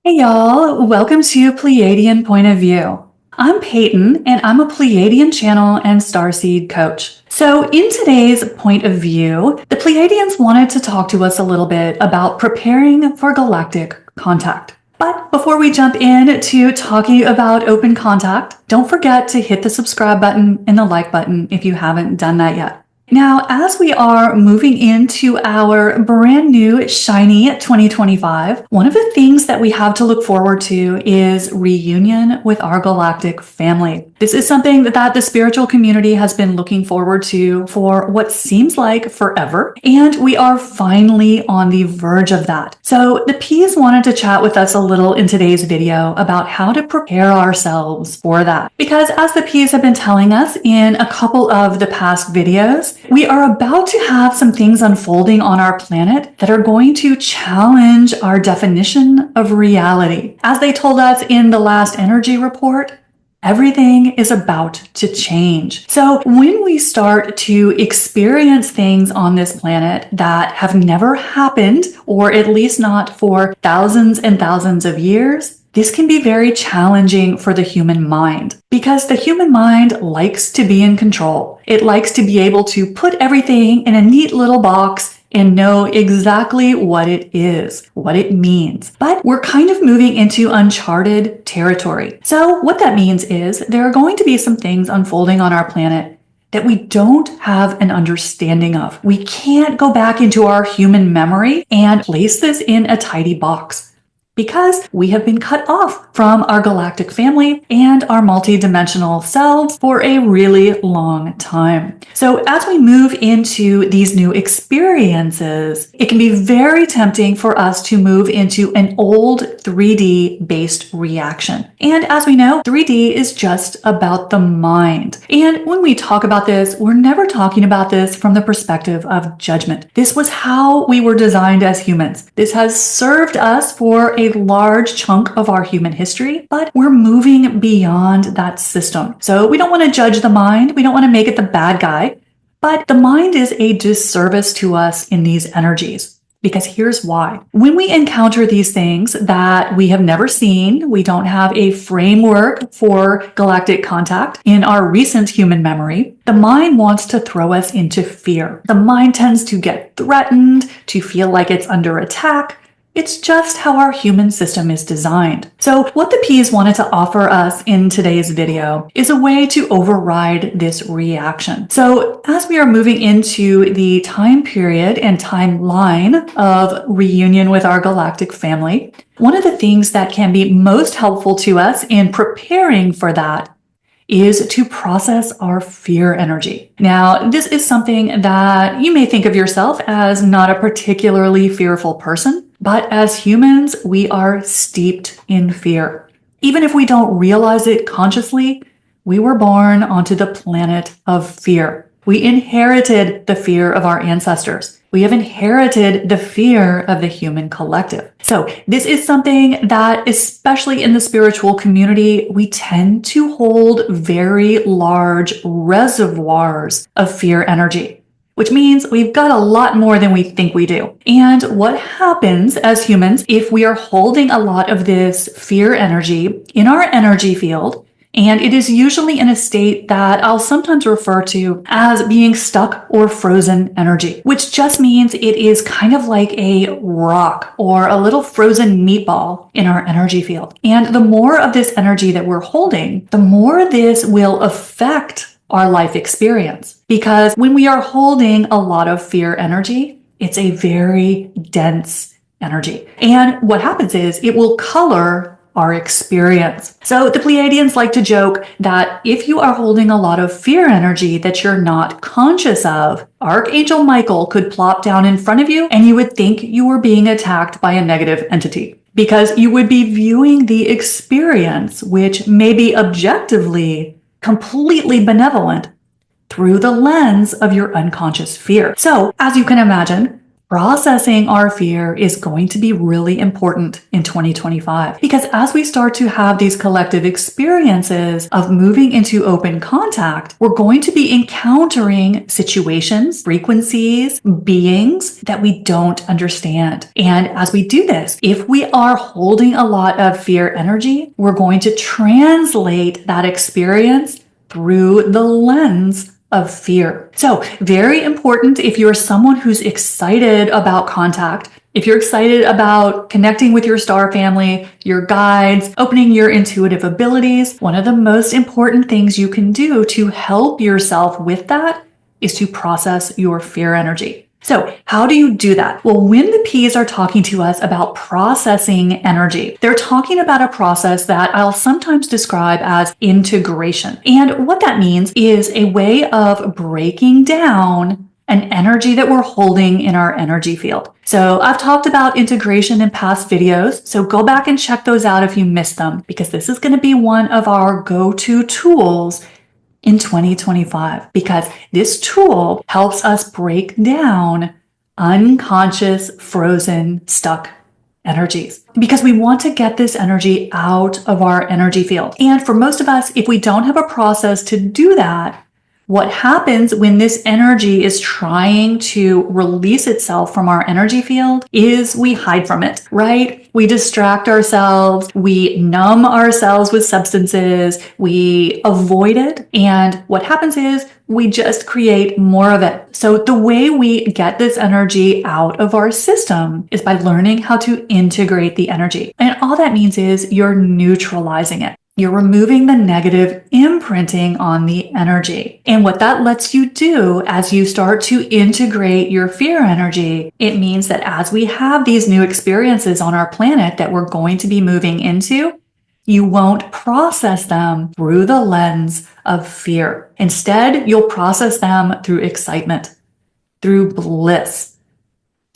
Hey y'all, welcome to Pleiadian Point of View. I'm Peyton and I'm a Pleiadian channel and starseed coach. So in today's point of view, the Pleiadians wanted to talk to us a little bit about preparing for galactic contact. But before we jump into talking about open contact, don't forget to hit the subscribe button and the like button if you haven't done that yet. Now, as we are moving into our brand new shiny 2025, one of the things that we have to look forward to is reunion with our galactic family. This is something that the spiritual community has been looking forward to for what seems like forever, and we are finally on the verge of that. So the P's wanted to chat with us a little in today's video about how to prepare ourselves for that. Because as the P's have been telling us in a couple of the past videos, we are about to have some things unfolding on our planet that are going to challenge our definition of reality. As they told us in the last energy report, everything is about to change. So when we start to experience things on this planet that have never happened, or at least not for thousands and thousands of years, this can be very challenging for the human mind because the human mind likes to be in control. It likes to be able to put everything in a neat little box and know exactly what it is, what it means. But we're kind of moving into uncharted territory. So what that means is there are going to be some things unfolding on our planet that we don't have an understanding of. We can't go back into our human memory and place this in a tidy box, because we have been cut off from our galactic family and our multidimensional selves for a really long time. So as we move into these new experiences, it can be very tempting for us to move into an old 3D based reaction. And as we know, 3D is just about the mind. And when we talk about this, we're never talking about this from the perspective of judgment. This was how we were designed as humans. This has served us for a large chunk of our human history, but we're moving beyond that system. So we don't want to judge the mind. We don't want to make it the bad guy, but the mind is a disservice to us in these energies. Because here's why. When we encounter these things that we have never seen, we don't have a framework for galactic contact in our recent human memory, the mind wants to throw us into fear. The mind tends to get threatened, to feel like it's under attack. It's just how our human system is designed. So what the P's wanted to offer us in today's video is a way to override this reaction. So as we are moving into the time period and timeline of reunion with our galactic family, one of the things that can be most helpful to us in preparing for that is to process our fear energy. Now, this is something that you may think of yourself as not a particularly fearful person, but as humans, we are steeped in fear. Even if we don't realize it consciously, we were born onto the planet of fear. We inherited the fear of our ancestors. We have inherited the fear of the human collective. So this is something that, especially in the spiritual community, we tend to hold very large reservoirs of fear energy, which means we've got a lot more than we think we do. And what happens as humans if we are holding a lot of this fear energy in our energy field, and it is usually in a state that I'll sometimes refer to as being stuck or frozen energy, which just means it is kind of like a rock or a little frozen meatball in our energy field. And the more of this energy that we're holding, the more this will affect our life experience. Because when we are holding a lot of fear energy, it's a very dense energy. And what happens is it will color our experience. So the Pleiadians like to joke that if you are holding a lot of fear energy that you're not conscious of, Archangel Michael could plop down in front of you and you would think you were being attacked by a negative entity, because you would be viewing the experience, which may be objectively completely benevolent, through the lens of your unconscious fear. So as you can imagine, Processing our fear is going to be really important in 2025 because as we start to have these collective experiences of moving into open contact, we're going to be encountering situations, frequencies, beings that we don't understand. And as we do this, if we are holding a lot of fear energy, we're going to translate that experience through the lens of fear. So very important if you're someone who's excited about contact, if you're excited about connecting with your star family, your guides, opening your intuitive abilities, one of the most important things you can do to help yourself with that is to process your fear energy. So how do you do that? Well, when the P's are talking to us about processing energy, they're talking about a process that I'll sometimes describe as integration. And what that means is a way of breaking down an energy that we're holding in our energy field. So I've talked about integration in past videos, so go back and check those out if you missed them, because this is going to be one of our go-to tools in 2025, because this tool helps us break down unconscious, frozen, stuck energies, because we want to get this energy out of our energy field. And for most of us, if we don't have a process to do that, what happens when this energy is trying to release itself from our energy field is we hide from it, right? We distract ourselves, we numb ourselves with substances, we avoid it. And what happens is we just create more of it. So the way we get this energy out of our system is by learning how to integrate the energy. And all that means is you're neutralizing it. You're removing the negative imprinting on the energy. And what that lets you do as you start to integrate your fear energy, it means that as we have these new experiences on our planet that we're going to be moving into, you won't process them through the lens of fear. Instead, you'll process them through excitement, through bliss,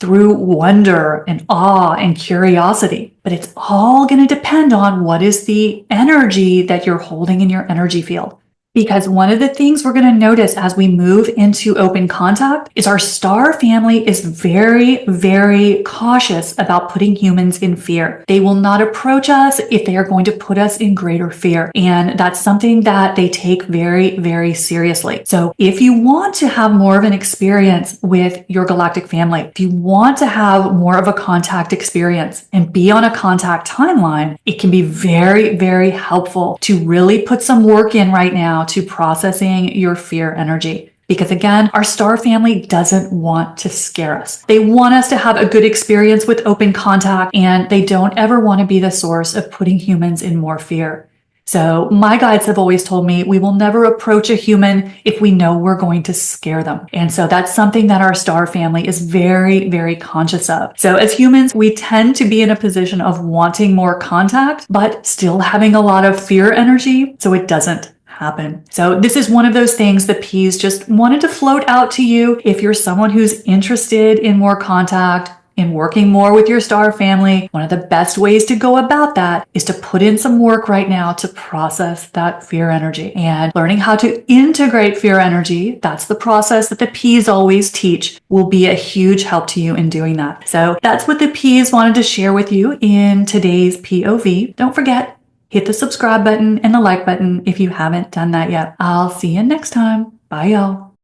through wonder and awe and curiosity. But it's all going to depend on what is the energy that you're holding in your energy field. Because one of the things we're going to notice as we move into open contact is our star family is very, very cautious about putting humans in fear. They will not approach us if they are going to put us in greater fear. And that's something that they take very, very seriously. So if you want to have more of an experience with your galactic family, if you want to have more of a contact experience and be on a contact timeline, it can be very, very helpful to really put some work in right now to processing your fear energy. Because again, our star family doesn't want to scare us. They want us to have a good experience with open contact, and they don't ever want to be the source of putting humans in more fear. So my guides have always told me we will never approach a human if we know we're going to scare them. And so that's something that our star family is very, very conscious of. So as humans, we tend to be in a position of wanting more contact, but still having a lot of fear energy, so it doesn't happen. So this is one of those things the P's just wanted to float out to you. If you're someone who's interested in more contact, in working more with your star family, one of the best ways to go about that is to put in some work right now to process that fear energy. And learning how to integrate fear energy, that's the process that the P's always teach, will be a huge help to you in doing that. So that's what the P's wanted to share with you in today's POV. Don't forget, hit the subscribe button and the like button if you haven't done that yet. I'll see you next time. Bye, y'all.